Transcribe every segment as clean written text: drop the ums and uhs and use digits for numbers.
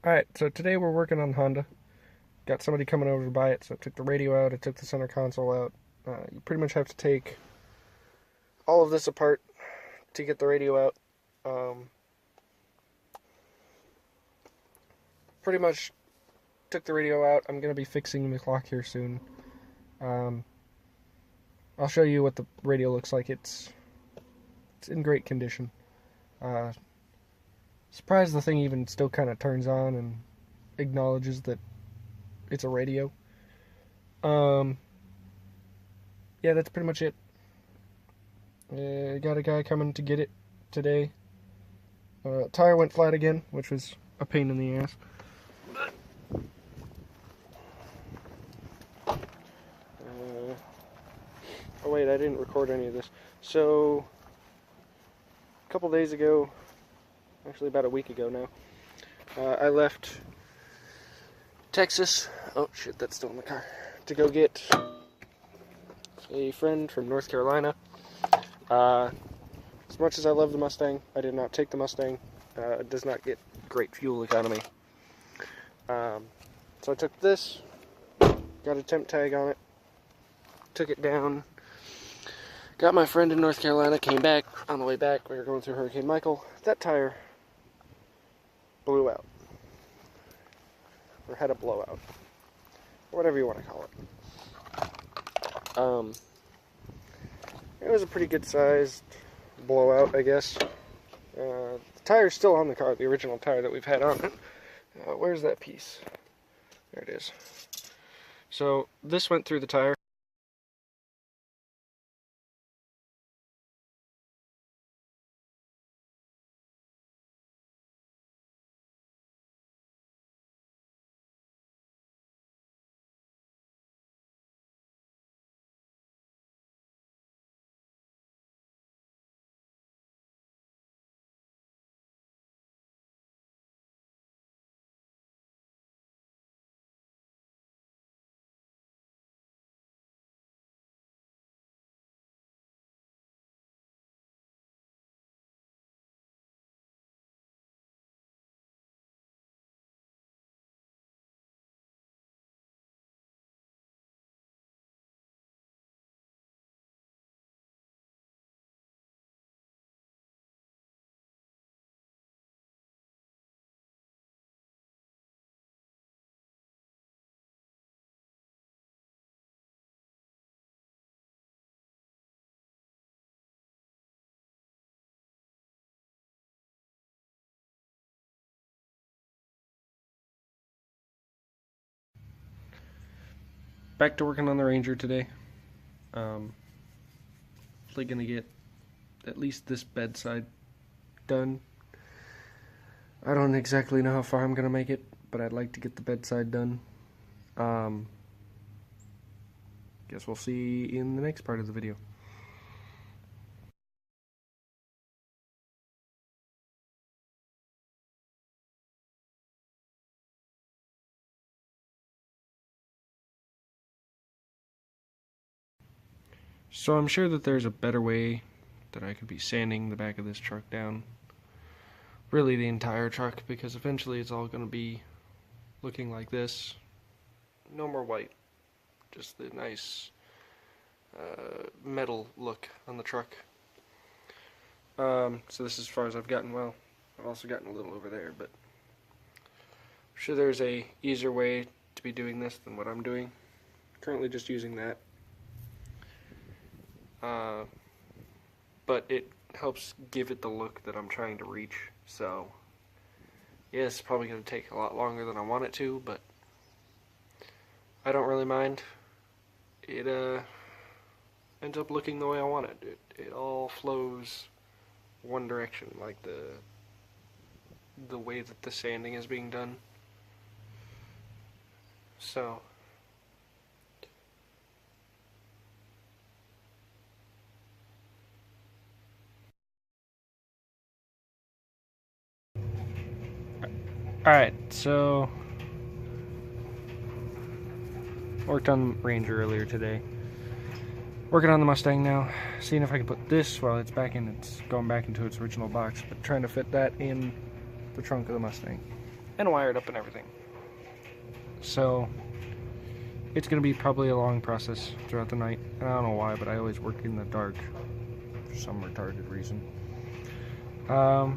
Alright, so today we're working on Honda. Got somebody coming over to buy it, so I took the radio out, I took the center console out. You pretty much have to take all of this apart to get the radio out. Pretty much took the radio out. I'm going to be fixing the clock here soon. I'll show you what the radio looks like. It's in great condition. Surprised the thing even still kind of turns on and acknowledges that it's a radio. Yeah, that's pretty much it. Got a guy coming to get it today. Tire went flat again, which was a pain in the ass. Oh wait, I didn't record any of this. So, a couple days ago, actually about a week ago now, I left Texas, oh shit, that's still in the car, to go get a friend from North Carolina. As much as I love the Mustang, I did not take the Mustang. It does not get great fuel economy. So I took this, got a temp tag on it, took it down, got my friend in North Carolina, came back. On the way back, we were going through Hurricane Michael. That tire blew out. Or had a blowout. Or whatever you want to call it. It was a pretty good sized blowout, I guess. The tire's still on the car, the original tire that we've had on it. Where's that piece? There it is. So, this went through the tire. Back to working on the Ranger today. Probably gonna get at least this bedside done. I don't exactly know how far I'm gonna make it, but I'd like to get the bedside done. Guess we'll see in the next part of the video. So I'm sure that there's a better way that I could be sanding the back of this truck down. Really the entire truck, because eventually it's all going to be looking like this. No more white. Just the nice metal look on the truck. So this is as far as I've gotten. Well, I've also gotten a little over there, but I'm sure there's a easier way to be doing this than what I'm doing. Currently just using that. But it helps give it the look that I'm trying to reach, so yeah, it's probably going to take a lot longer than I want it to, but I don't really mind. It ends up looking the way I want it. It all flows one direction, like the way that the sanding is being done. So alright, so worked on Ranger earlier today. Working on the Mustang now, seeing if I can put this while it's going back into its original box, but trying to fit that in the trunk of the Mustang. and wire it up and everything. So it's going to be probably a long process throughout the night. And I don't know why, but I always work in the dark for some retarded reason. But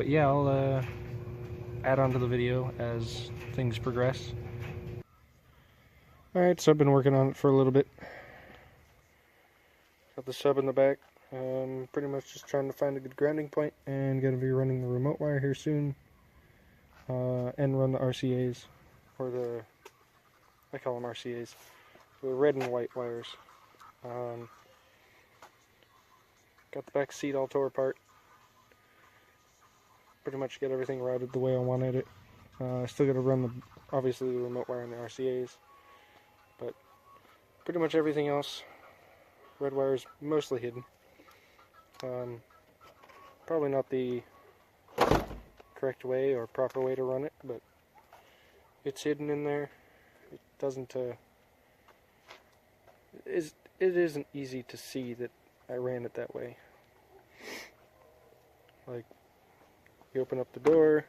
yeah, I'll add on to the video as things progress. Alright, so I've been working on it for a little bit. Got the sub in the back. Pretty much just trying to find a good grounding point, and going to be running the remote wire here soon. And run the RCAs, or I call them RCAs, the red and white wires. Got the back seat all tore apart. Pretty much get everything routed the way I wanted it. Still got to run obviously the remote wire and the RCAs, but pretty much everything else, red wire is mostly hidden. Probably not the correct way or proper way to run it, but it's hidden in there. It doesn't it isn't easy to see that I ran it that way. Like, you open up the door,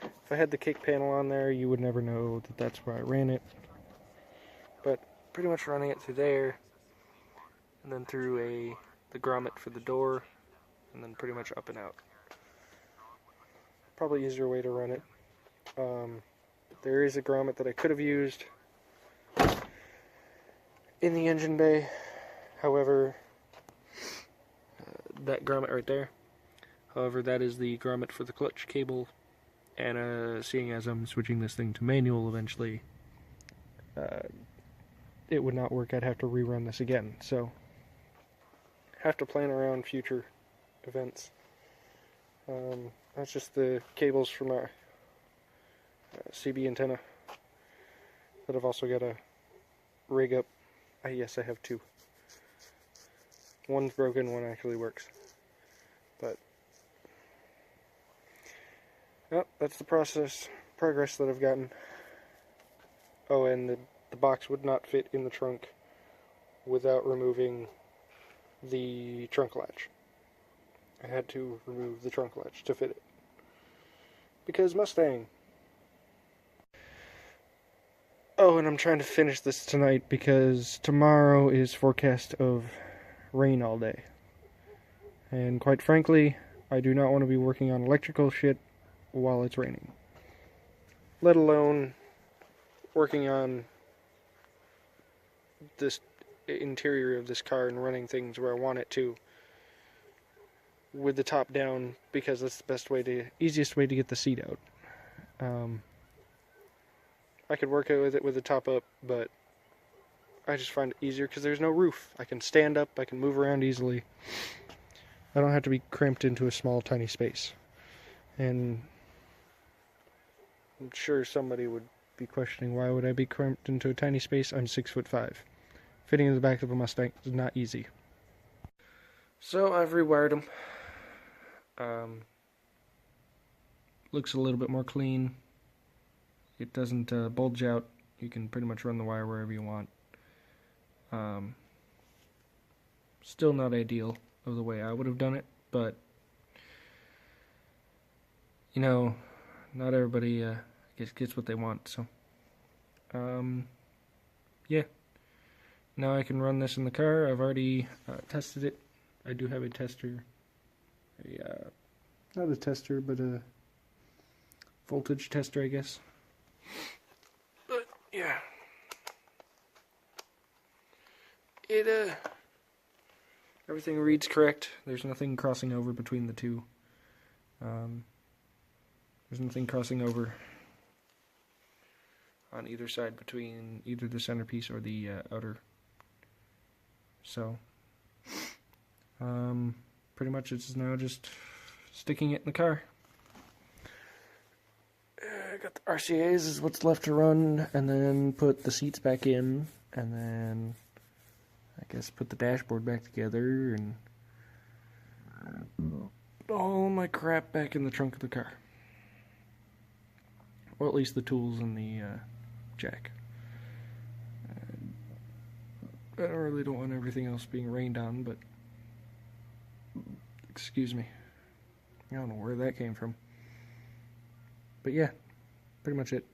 if I had the kick panel on there, you would never know that that's where I ran it. But pretty much running it through there, and then through the grommet for the door, and then pretty much up and out. Probably easier way to run it. There is a grommet that I could have used in the engine bay. However, that grommet right there. However, that is the grommet for the clutch cable, and seeing as I'm switching this thing to manual eventually, it would not work. I'd have to rerun this again. So, have to plan around future events. That's just the cables for my CB antenna that I've also got to rig up. Yes, I have two. One's broken, one actually works. But, well, that's the progress that I've gotten. Oh, and the box would not fit in the trunk without removing the trunk latch. I had to remove the trunk latch to fit it. Because Mustang. Oh, and I'm trying to finish this tonight because tomorrow is forecast of rain all day. And quite frankly, I do not want to be working on electrical shit while it's raining. Let alone working on this interior of this car and running things where I want it to with the top down, because that's the easiest way to get the seat out. I could work with it with the top up, but I just find it easier because there's no roof. I can stand up, I can move around easily. I don't have to be cramped into a small, tiny space. And I'm sure somebody would be questioning, why would I be cramped into a tiny space? I'm 6'5". Fitting in the back of a Mustang is not easy. So I've rewired them. Looks a little bit more clean. It doesn't bulge out. You can pretty much run the wire wherever you want. Still not ideal of the way I would have done it, but you know, not everybody gets what they want. So, yeah. Now I can run this in the car. I've already tested it. I do have a tester. Not a tester, but a voltage tester, I guess. But yeah, everything reads correct. There's nothing crossing over between the two. There's nothing crossing over on either side between either the centerpiece or the outer. So, pretty much it's now just sticking it in the car. I got the RCAs is what's left to run, and then put the seats back in, and then I guess put the dashboard back together, and put all my crap back in the trunk of the car. Or at least the tools and the jack. I really don't want everything else being rained on, but excuse me. I don't know where that came from. But yeah, pretty much it.